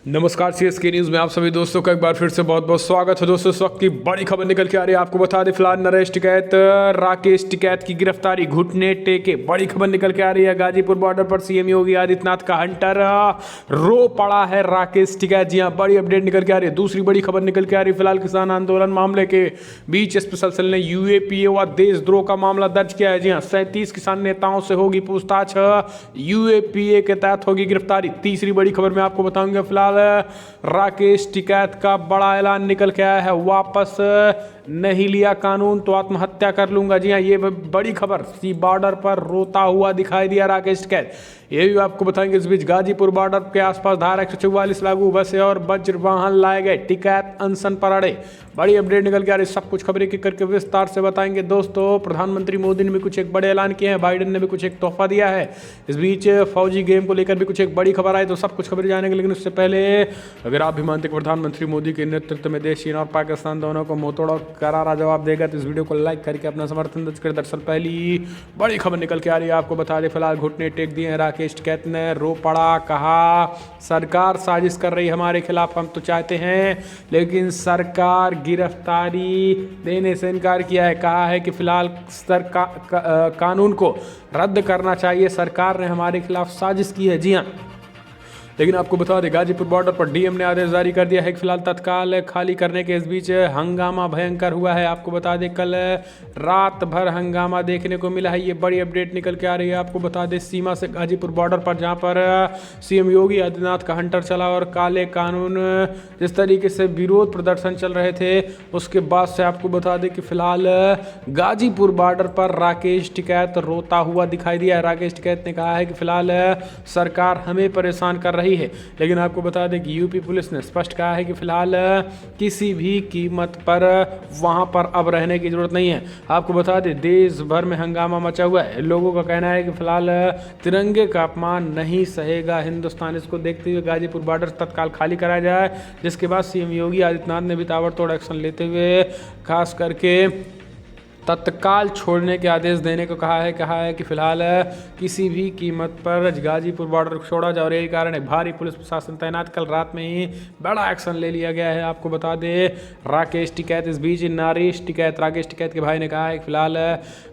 नमस्कार CSK news में आप सभी दोस्तों का एक बार फिर से बहुत बहुत स्वागत है। दोस्तों इस वक्त की बड़ी खबर निकल के आ रही है, आपको बता दें फिलहाल नरेश टिकैत राकेश टिकैत की गिरफ्तारी घुटने टेके। बड़ी खबर निकल के आ रही है, गाजीपुर बॉर्डर पर सीएम योगी आदित्यनाथ का हंटर रो पड़ा है राकेश टिकैत। जी हाँ, बड़ी अपडेट निकल के आ रही है। दूसरी बड़ी खबर निकल के आ रही है, फिलहाल किसान आंदोलन मामले के बीच स्पेशल सेल ने यूएपीए व देशद्रोह का मामला दर्ज किया है। जी हाँ, 37 किसान नेताओं से होगी पूछताछ, यूएपीए के तहत होगी गिरफ्तारी। तीसरी बड़ी खबर में आपको बताऊंगा, फिलहाल राकेश टिकैत का बड़ा ऐलान निकल के आया है, वापस नहीं लिया कानून तो आत्महत्या कर लूंगा। जी हाँ, ये बड़ी खबर। सी बॉर्डर पर रोता हुआ दिखाई दिया राकेश टिकैत, ये भी आपको बताएंगे। इस बीच गाजीपुर बॉर्डर के आसपास धारा 144 लागू, बसें और वज्र वाहन लाए गए, टिकैत अनशन पर अड़े। बड़ी अपडेट निकल के आ रही, सब कुछ खबरें की करके विस्तार से बताएंगे। दोस्तों प्रधानमंत्री मोदी ने भी कुछ एक बड़े ऐलान किए हैं, बाइडेन ने भी कुछ एक तोहफा दिया है। इस बीच फौजी गेम को लेकर भी कुछ एक बड़ी खबर आई, तो सब कुछ खबरें जानेंगे। लेकिन उससे पहले अगर आप भी मानते कि प्रधानमंत्री मोदी के नेतृत्व में देश, चीन और पाकिस्तान दोनों को मुंहतोड़ और करारा जवाब देगा, तो इस वीडियो को लाइक करके अपना समर्थन दर्ज करें। दरअसल पहली बड़ी खबर निकल के आ रही है, आपको बता दें फिलहाल घुटने टेक दिए हैं राकेश टिकैत ने, रो पड़ा, कहा सरकार साजिश कर रही है हमारे खिलाफ, हम तो चाहते हैं लेकिन सरकार गिरफ्तारी देने से इनकार किया है। कहा है कि फिलहाल कानून को रद्द करना चाहिए, सरकार ने हमारे खिलाफ साजिश की है। जी हाँ, लेकिन आपको बता दें गाजीपुर बॉर्डर पर डीएम ने आदेश जारी कर दिया है कि फिलहाल तत्काल खाली करने के। इस बीच हंगामा भयंकर हुआ है, आपको बता दें कल रात भर हंगामा देखने को मिला है। ये बड़ी अपडेट निकल के आ रही है, आपको बता दें सीमा से गाजीपुर बॉर्डर पर, जहां पर सीएम योगी आदित्यनाथ का हंटर चला और काले कानून जिस तरीके से विरोध प्रदर्शन चल रहे थे, उसके बाद से आपको बता दें कि फिलहाल गाजीपुर बॉर्डर पर राकेश टिकैत रोता हुआ दिखाई दिया है। राकेश टिकैत ने कहा है कि फिलहाल सरकार हमें परेशान कर रही है, लेकिन आपको बता दें कि यूपी पुलिस ने स्पष्ट कहा है कि फिलहाल किसी भी कीमत पर वहां पर अब रहने की जरूरत नहीं है। आपको बता दें देश भर में हंगामा मचा हुआ है, लोगों का कहना है कि फिलहाल तिरंगे का अपमान नहीं सहेगा हिंदुस्तान। इसको देखते हुए गाजीपुर बॉर्डर तत्काल खाली कराया जाए, जिसके बाद सीएम योगी आदित्यनाथ ने भी ताबड़तोड़ एक्शन लेते हुए खास करके तत्काल छोड़ने के आदेश देने को कहा है कि फिलहाल किसी भी कीमत पर गाजीपुर बॉर्डर को छोड़ा जाए, और यही कारण है भारी पुलिस प्रशासन तैनात। कल रात में ही बड़ा एक्शन ले लिया गया है। आपको बता दें राकेश टिकैत, इस बीच नरेश टिकैत, राकेश टिकैत के भाई ने कहा है कि फिलहाल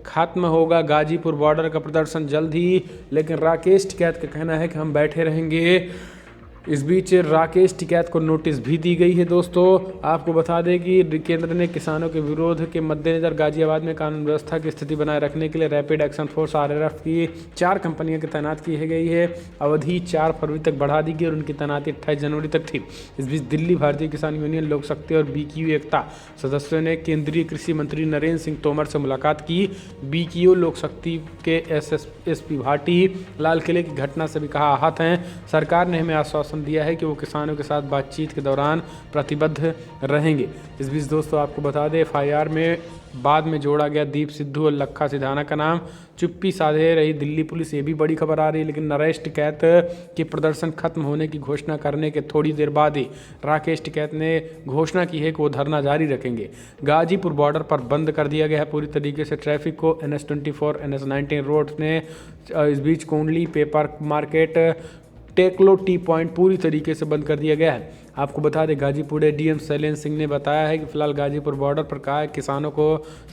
खत्म होगा गाजीपुर बॉर्डर का प्रदर्शन जल्द ही, लेकिन राकेश टिकैत का कहना है कि हम बैठे रहेंगे। इस बीच राकेश टिकैत को नोटिस भी दी गई है। दोस्तों आपको बता दें कि केंद्र ने किसानों के विरोध के मद्देनजर गाजियाबाद में कानून व्यवस्था की स्थिति बनाए रखने के लिए रैपिड एक्शन फोर्स आरआरएफ की 4 कंपनियों की तैनात की गई है। अवधि 4 फरवरी तक बढ़ा दी गई और उनकी तैनाती 28 जनवरी तक थी। इस बीच दिल्ली भारतीय किसान यूनियन, लोक शक्ति और बीकेयू एकता सदस्यों ने केंद्रीय कृषि मंत्री नरेंद्र सिंह तोमर से मुलाकात की। बीकेयू लोक शक्ति के एसपी भाटी लाल किले की घटना से भी कहा आहत हैं। सरकार ने हमें आश्वासन दिया है कि वो किसानों के साथ बातचीत के दौरान प्रतिबद्ध रहेंगे। इस बीच दोस्तों आपको बता दें एफआईआर में बाद में जोड़ा गया दीप सिद्धू और लखा सिधाना का नाम, चुप्पी साधे रही दिल्ली पुलिस, ये भी बड़ी खबर आ रही है। लेकिन नरेश टिकैत के प्रदर्शन खत्म होने की घोषणा करने के थोड़ी देर बाद ही राकेश टिकैत ने घोषणा की है कि वो धरना जारी रखेंगे। गाजीपुर बॉर्डर पर बंद कर दिया गया है पूरी तरीके से ट्रैफिक को। NH24 NH19 रोड ने, इस बीच कोंडली, पेपर मार्केट, टेकलो टी पॉइंट पूरी तरीके से बंद कर दिया गया है। आपको बता दें गाजीपुर डीएम शैलेंद्र सिंह ने बताया है कि फिलहाल गाजीपुर बॉर्डर पर कहा है किसानों को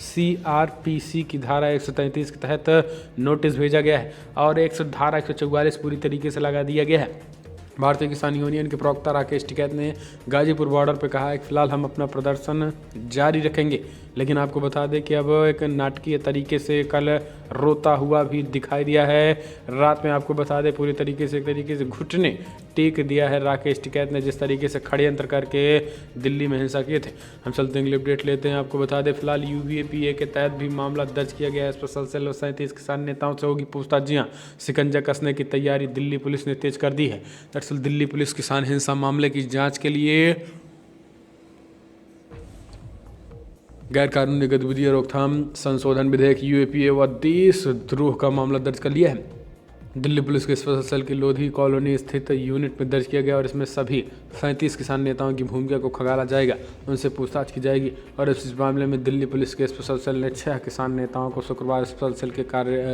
CRPC की धारा 133 के तहत नोटिस भेजा गया है और धारा 144 पूरी तरीके से लगा दिया गया है। भारतीय किसान यूनियन के प्रवक्ता राकेश टिकैत ने गाजीपुर बॉर्डर पर कहा है कि फिलहाल हम अपना प्रदर्शन जारी रखेंगे। लेकिन आपको बता दें कि अब एक नाटकीय तरीके से कल रोता हुआ भी दिखाई दिया है। रात में आपको बता दें पूरी तरीके से, एक तरीके से घुटने टेक दिया है राकेश टिकैत ने, जिस तरीके से षड्यंत्र करके दिल्ली में हिंसा किए थे। हम चलते हैं, अपडेट लेते हैं। आपको बता दें फिलहाल यूपीए के तहत भी मामला दर्ज किया गया है। स्पेशल सेल 37 किसान नेताओं से होगी पूछताछ। जी हाँ, शिकंजा कसने की तैयारी दिल्ली पुलिस ने तेज कर दी है। दरअसल दिल्ली पुलिस किसान हिंसा मामले की जांच के लिए गैर कानूनी गतिविधि रोकथाम संशोधन विधेयक यूएपीए व देशद्रोह का मामला दर्ज कर लिया है। दिल्ली पुलिस के स्पेशल सेल की लोधी कॉलोनी स्थित यूनिट में दर्ज किया गया और इसमें सभी 37 किसान नेताओं की भूमिका को खंगाला जाएगा, उनसे पूछताछ की जाएगी। और इस मामले में दिल्ली पुलिस के स्पेशल सेल ने 6 किसान नेताओं को शुक्रवार स्पेशल सेल के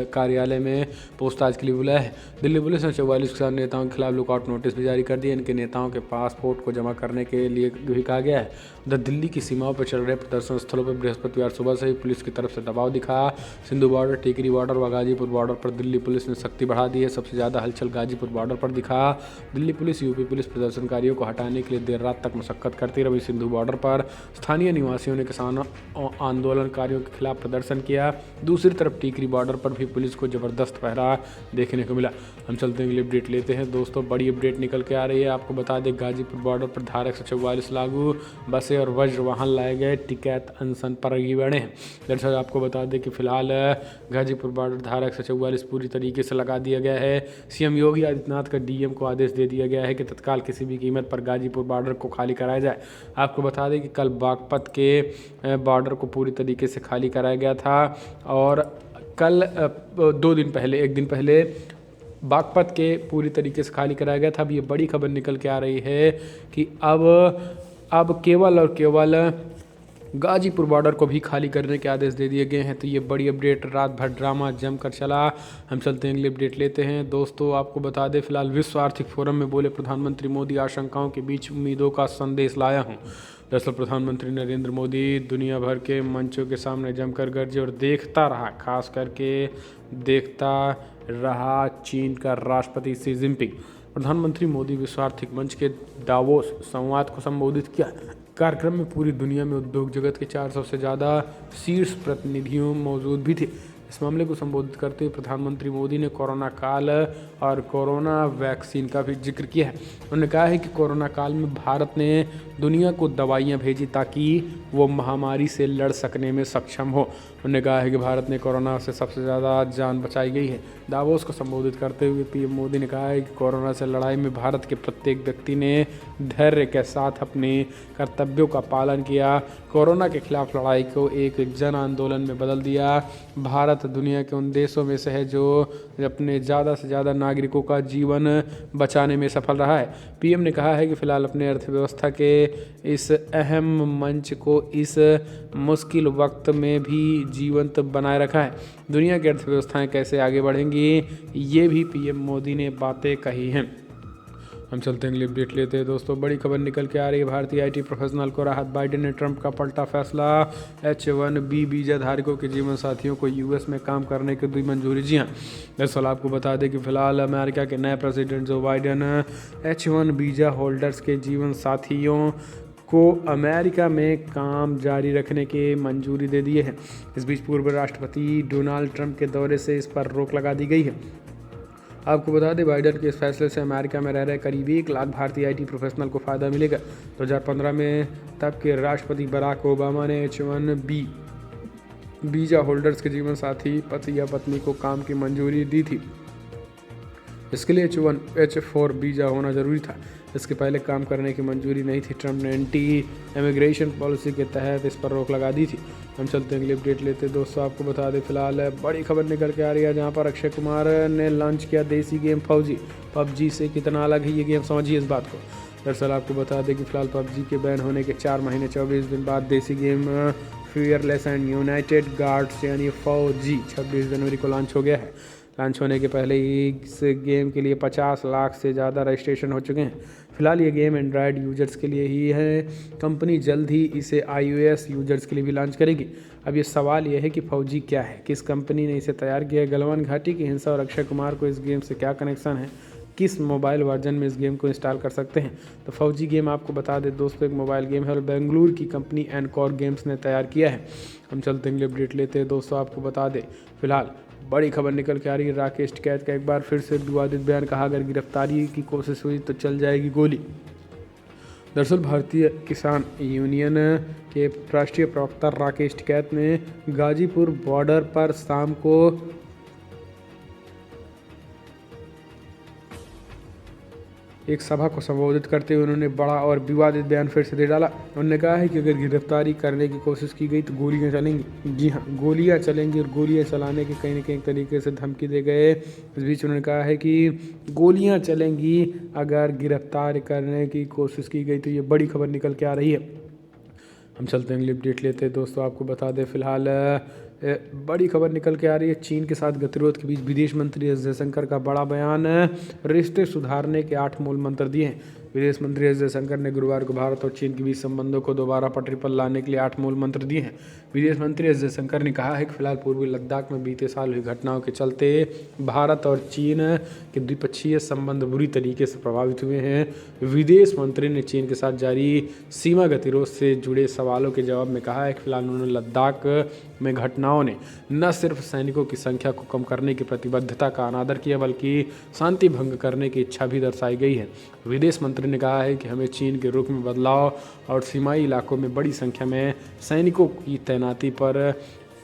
कार्यालय में पूछताछ के लिए बुलाया है। दिल्ली पुलिस ने 44 किसान नेताओं के खिलाफ लुकआउट नोटिस भी जारी कर दिया। इनके नेताओं के पासपोर्ट को जमा करने के लिए भी कहा गया है। उधर दिल्ली की सीमाओं पर चल रहे प्रदर्शन स्थलों पर बृहस्पतिवार सुबह से ही पुलिस की तरफ से दबाव दिखा। सिंधु बॉर्डर, टिकरी बॉर्डर व गाजीपुर बॉर्डर पर दिल्ली पुलिस ने सख्ती बढ़ा दी है। सबसे ज़्यादा हलचल गाजीपुर बॉर्डर पर दिखा। दिल्ली पुलिस, यूपी पुलिस प्रदर्शनकारियों को हटाने के लिए देर रात तक मशक्कत करती रही। सिंधु बॉर्डर पर स्थानीय निवासियों ने किसानों आंदोलनकारियों के खिलाफ प्रदर्शन किया। दूसरी तरफ टिकरी बॉर्डर पर भी पुलिस को जबरदस्त पहरा देखने को मिला। हम चलते हैं, अपडेट लेते हैं दोस्तों। बड़ी अपडेट निकल के आ रही है, आपको बता दें गाजीपुर बॉर्डर पर धारा 144 लागू, बसें और वज्र वाहन लाए गए, टिकैत अनशन पर आगे बढ़े हैं। दरअसल आपको बता दें कि फिलहाल गाजीपुर बॉर्डर धारा 144 पूरी तरीके से लगा दिया गया है। सीएम योगी आदित्यनाथ का डीएम को आदेश दे दिया गया है कि तत्काल किसी भी कीमत पर गाजीपुर बॉर्डर को खाली कराया जाए। आपको बता दें कि कल बागपत के बॉर्डर को पूरी तरीके से खाली कराया गया था और कल 2 दिन पहले, 1 दिन पहले बागपत के पूरी तरीके से खाली कराया गया था। अब ये बड़ी खबर निकल के आ रही है कि अब केवल और केवल गाजीपुर बॉर्डर को भी खाली करने के आदेश दे दिए गए हैं। तो ये बड़ी अपडेट, रात भर ड्रामा जमकर चला। हम चलते हैं, अगली अपडेट लेते हैं दोस्तों। आपको बता दें फिलहाल विश्व आर्थिक फोरम में बोले प्रधानमंत्री मोदी, आशंकाओं के बीच उम्मीदों का संदेश लाया हूँ। दरअसल प्रधानमंत्री नरेंद्र मोदी दुनिया भर के मंचों के सामने जमकर गरजे और देखता रहा, खास करके देखता रहा चीन का राष्ट्रपति शी जिनपिंग। प्रधानमंत्री मोदी विश्व आर्थिक मंच के दावोस संवाद को संबोधित किया। कार्यक्रम में पूरी दुनिया में उद्योग जगत के 400 से ज़्यादा शीर्ष प्रतिनिधियों मौजूद भी थे। इस मामले को संबोधित करते हुए प्रधानमंत्री मोदी ने कोरोना काल और कोरोना वैक्सीन का भी जिक्र किया है। उन्होंने कहा है कि कोरोना काल में भारत ने दुनिया को दवाइयां भेजी ताकि वो महामारी से लड़ सकने में सक्षम हो। उन्होंने कहा है कि भारत ने कोरोना से सबसे ज़्यादा जान बचाई गई है। दावोस को संबोधित करते हुए पीएम मोदी ने कहा है कि कोरोना से लड़ाई में भारत के प्रत्येक व्यक्ति ने धैर्य के साथ अपने कर्तव्यों का पालन किया। कोरोना के खिलाफ लड़ाई को एक जन आंदोलन में बदल दिया। भारत दुनिया के उन देशों में से है जो अपने ज़्यादा से ज़्यादा नागरिकों का जीवन बचाने में सफल रहा है। पीएम ने कहा है कि फिलहाल अपने अर्थव्यवस्था के इस अहम मंच को इस मुश्किल वक्त में भी जीवंत बनाए रखा है। दुनिया की अर्थव्यवस्थाएं कैसे आगे बढ़ेंगी, ये भी पीएम मोदी ने बातें कही हैं। हम चलते हैं, अगली अपडेट लेते हैं दोस्तों। बड़ी खबर निकल के आ रही है, भारतीय आईटी प्रोफेशनल को राहत, बाइडेन ने ट्रंप का पलटा फैसला। H1B वीजा धारकों के जीवन साथियों को यूएस में काम करने की दी मंजूरी। जी हाँ, दरअसल आपको बता दें कि फिलहाल अमेरिका के नए president Joe Biden H1 visa holders के जीवन साथियों को अमेरिका में काम जारी रखने की मंजूरी दे दी है। इस बीच पूर्व राष्ट्रपति डोनाल्ड ट्रंप के दौरे से इस पर रोक लगा दी गई है। आपको बता दें बाइडेन के इस फैसले से अमेरिका में रह रहे करीब 1 लाख भारतीय आईटी प्रोफेशनल को फ़ायदा मिलेगा। 2015 में तब के राष्ट्रपति बराक ओबामा ने H1B वीजा होल्डर्स के जीवन साथी पति या पत्नी को काम की मंजूरी दी थी। इसके लिए H4 वीजा होना जरूरी था। इसके पहले काम करने की मंजूरी नहीं थी। ट्रंप ने एंटी इमिग्रेशन पॉलिसी के तहत इस पर रोक लगा दी थी। हम चलते हैं, अगली अपडेट लेते हैं दोस्तों। आपको बता दें फिलहाल बड़ी खबर निकल के आ रही है, जहां पर अक्षय कुमार ने लॉन्च किया देसी गेम फौजी। PUBG से कितना अलग है ये गेम, समझिए इस बात को। दरअसल आपको बता दें कि फिलहाल PUBG के बैन होने के 4 महीने 24 दिन बाद देसी game fearless and United guards यानी फौजी 26 जनवरी को लॉन्च हो गया है। लॉन्च होने के पहले ही इस गेम के लिए 50 लाख से ज़्यादा रजिस्ट्रेशन हो चुके हैं। फिलहाल ये गेम एंड्रॉयड यूजर्स के लिए ही है। कंपनी जल्द ही इसे iOS यूजर्स के लिए भी लॉन्च करेगी। अब ये सवाल ये है कि फौजी क्या है, किस कंपनी ने इसे तैयार किया है, गलवान घाटी की हिंसा और अक्षय कुमार को इस गेम से क्या कनेक्शन है, किस मोबाइल वर्जन में इस गेम को इंस्टॉल कर सकते हैं। तो फौजी गेम आपको बता दें दोस्तों एक मोबाइल गेम है और बेंगलुरु की कंपनी एनकॉर गेम्स ने तैयार किया है। हम चलते हैं, अपडेट लेते हैं दोस्तों। आपको बता दें फिलहाल बड़ी खबर निकल के आ रही है, राकेश टिकैत का एक बार फिर से विवादित बयान, कहा अगर गिरफ्तारी की कोशिश हुई तो चल जाएगी गोली। दरअसल भारतीय किसान यूनियन के राष्ट्रीय प्रवक्ता राकेश टिकैत ने गाजीपुर बॉर्डर पर शाम को एक सभा को संबोधित करते हुए उन्होंने बड़ा और विवादित बयान फिर से दे डाला। उन्होंने कहा है कि अगर गिरफ्तारी करने की कोशिश की गई तो गोलियां चलेंगी। जी हाँ, गोलियां चलेंगी और गोलियां चलाने की कहीं न कहीं तरीके से धमकी दे गए। इस बीच उन्होंने कहा है कि गोलियां चलेंगी अगर गिरफ्तार करने की कोशिश की गई, तो ये बड़ी खबर निकल के आ रही है। हम चलते हैं अगली अपडेट लेते हैं दोस्तों। आपको बता दें फिलहाल बड़ी खबर निकल के आ रही है। चीन के साथ गतिरोध के बीच विदेश मंत्री एस जयशंकर का बड़ा बयान। रिश्ते सुधारने के 8 मूल मंत्र दिए हैं। विदेश मंत्री एस जयशंकर ने गुरुवार को भारत और चीन के बीच संबंधों को दोबारा पटरी पर लाने के लिए 8 मूल मंत्र दिए हैं। विदेश मंत्री एस जयशंकर ने कहा है कि फिलहाल पूर्वी लद्दाख में बीते साल हुई घटनाओं के चलते भारत और चीन के द्विपक्षीय संबंध बुरी तरीके से प्रभावित हुए हैं। विदेश मंत्री ने चीन के साथ जारी सीमा गतिरोध से जुड़े सवालों के जवाब में कहा है कि फिलहाल उन्होंने लद्दाख में घटनाओं ने न सिर्फ सैनिकों की संख्या को कम करने की प्रतिबद्धता का अनादर किया, बल्कि शांति भंग करने की इच्छा भी दर्शाई गई है। विदेश मंत्री ने कहा है कि हमें चीन के रुख में बदलाव और सीमाई इलाकों में बड़ी संख्या में सैनिकों की तैनाती पर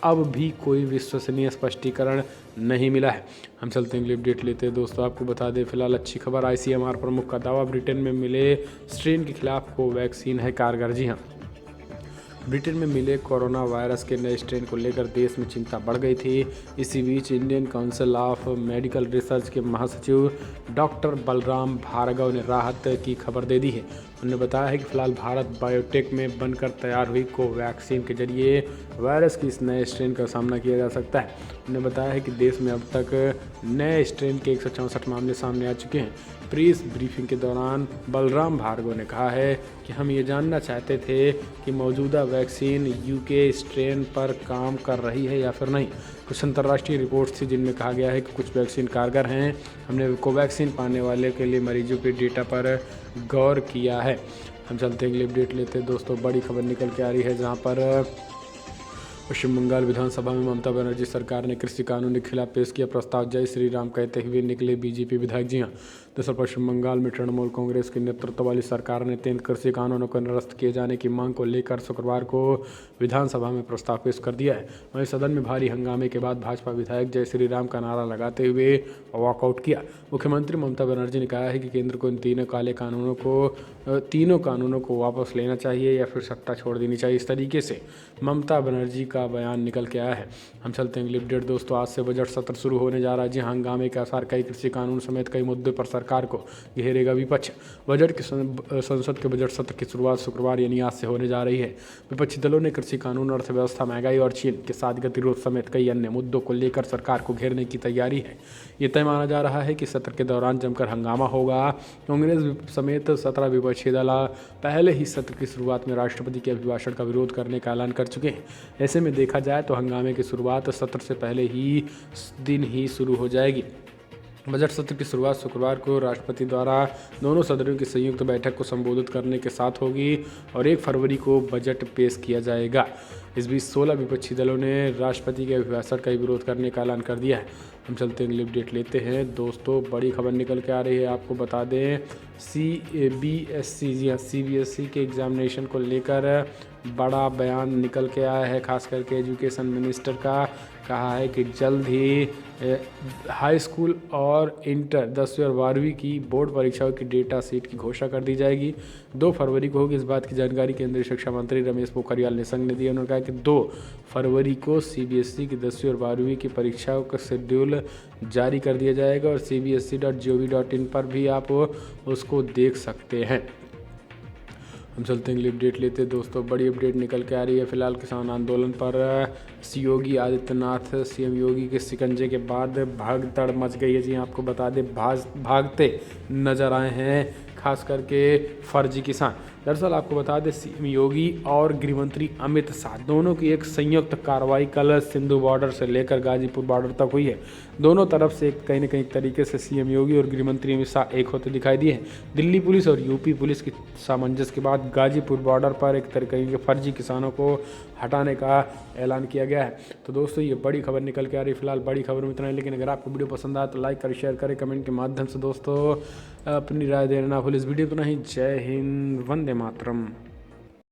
अब भी कोई विश्वसनीय स्पष्टीकरण नहीं मिला है। हम चलते हैं अगली अपडेट लेते हैं दोस्तों। आपको बता दें फिलहाल अच्छी खबर, ICMR प्रमुख का दावा, ब्रिटेन में मिले स्ट्रेन के खिलाफ कोवैक्सीन है कारगर। जी हाँ, ब्रिटेन में मिले कोरोना वायरस के नए स्ट्रेन को लेकर देश में चिंता बढ़ गई थी। इसी बीच Indian council of medical research के महासचिव डॉक्टर बलराम भार्गव ने राहत की खबर दे दी है। उन्होंने बताया है कि फिलहाल भारत बायोटेक में बनकर तैयार हुई कोवैक्सीन के जरिए वायरस की इस नए स्ट्रेन का सामना किया जा सकता है। उन्होंने बताया है कि देश में अब तक नए स्ट्रेन के 164 मामले सामने आ चुके हैं। प्रेस ब्रीफिंग के दौरान बलराम भार्गव ने कहा है कि हम ये जानना चाहते थे कि मौजूदा वैक्सीन UK स्ट्रेन पर काम कर रही है या फिर नहीं। कुछ अंतर्राष्ट्रीय रिपोर्ट्स थी जिनमें कहा गया है कि कुछ वैक्सीन कारगर हैं। हमने कोवैक्सीन पाने वाले के लिए मरीजों के डेटा पर गौर किया है। हम चलते अगली अपडेट लेते हैं दोस्तों। बड़ी खबर निकल के आ रही है, जहाँ पर पश्चिम बंगाल विधानसभा में ममता बनर्जी सरकार ने कृषि कानून के खिलाफ पेश किया प्रस्ताव। जय श्री राम कहते हुए निकले BJP विधायक। जी हाँ, दरअसल पश्चिम बंगाल में तृणमूल कांग्रेस के नेतृत्व वाली सरकार ने 3 कृषि कानूनों को निरस्त किए जाने की मांग को लेकर शुक्रवार को विधानसभा में प्रस्ताव पेश कर दिया है। वहीं सदन में भारी हंगामे के बाद भाजपा विधायक जय श्री राम का नारा लगाते हुए वॉकआउट किया। मुख्यमंत्री ममता बनर्जी ने कहा है कि केंद्र को इन तीनों कानूनों को वापस लेना चाहिए या फिर सत्ता छोड़ देनी चाहिए। इस तरीके से ममता बनर्जी का बयान निकल के आया है। हम चलते हैं अगली अपडेट दोस्तों। आज से बजट सत्र शुरू होने जा रहा है। जी हाँ, हंगामे के आसार, कई कृषि कानून समेत कई मुद्दों पर सरकार को घेरेगा विपक्ष। संसद के बजट सत्र की शुरुआत शुक्रवार यानी आज से होने जा रही है। विपक्षी दलों ने कृषि कानून, अर्थव्यवस्था, महंगाई और चीन के साथ गतिरोध समेत कई अन्य मुद्दों को लेकर सरकार को घेरने की तैयारी है। ये तय माना जा रहा है कि सत्र के दौरान जमकर हंगामा होगा। कांग्रेस समेत 17 विपक्षी दल पहले ही सत्र की शुरुआत में राष्ट्रपति के अभिभाषण का विरोध करने का ऐलान कर चुके हैं। ऐसे में देखा जाए तो हंगामे की शुरुआत सत्र से पहले ही दिन ही शुरू हो जाएगी। बजट सत्र की शुरुआत शुक्रवार को राष्ट्रपति द्वारा दोनों सदनों की संयुक्त बैठक को संबोधित करने के साथ होगी और 1 फरवरी को बजट पेश किया जाएगा। इस बीच 16 विपक्षी दलों ने राष्ट्रपति के अभिभाषण का विरोध करने का ऐलान कर दिया है। हम चलते हैं अगली अपडेट लेते हैं दोस्तों। बड़ी खबर निकल के आ रही है, आपको बता दें CBSE के एग्जामिनेशन को लेकर बड़ा बयान निकल के आया है। खास करके एजुकेशन मिनिस्टर का कहा है कि जल्द ही हाई स्कूल और इंटर 10वीं और 12वीं की बोर्ड परीक्षाओं की डेटा शीट की घोषणा कर दी जाएगी। 2 फरवरी को होगी। इस बात की जानकारी केंद्रीय शिक्षा मंत्री रमेश पोखरियाल निशंक ने दी। उन्होंने कहा कि 2 फरवरी को CBSE की 10वीं और 12वीं की परीक्षाओं का शेड्यूल जारी कर दिया जाएगा और cbse.gov.in पर भी आप उसको देख सकते हैं। हम चलते हैं अगली अपडेट लेते हैं दोस्तों। बड़ी अपडेट निकल के आ रही है। फिलहाल किसान आंदोलन पर योगी आदित्यनाथ, CM योगी के शिकंजे के बाद भगदड़ मच गई है। जी आपको बता दें भागते नजर आए हैं खास करके फर्जी किसान। दरअसल आपको बता दें CM योगी और गृहमंत्री अमित शाह दोनों की एक संयुक्त कार्रवाई कल सिंधु बॉर्डर से लेकर गाजीपुर बॉर्डर तक हुई है। दोनों तरफ से कहीं न कहीं तरीके से CM योगी और गृहमंत्री अमित शाह एक होते दिखाई दिए हैं। दिल्ली पुलिस और UP पुलिस की सामंजस्य के बाद गाजीपुर बॉर्डर पर एक तरीके के फर्जी किसानों को हटाने का ऐलान किया गया है। तो दोस्तों ये बड़ी खबर निकल के आ रही है। फिलहाल बड़ी खबर में इतना है, लेकिन अगर आपको वीडियो पसंद आए तो लाइक करें, शेयर करें, कमेंट के माध्यम से दोस्तों अपनी राय देना भूलें। इस वीडियो को नहीं। जय हिंद, वंदे मातरम।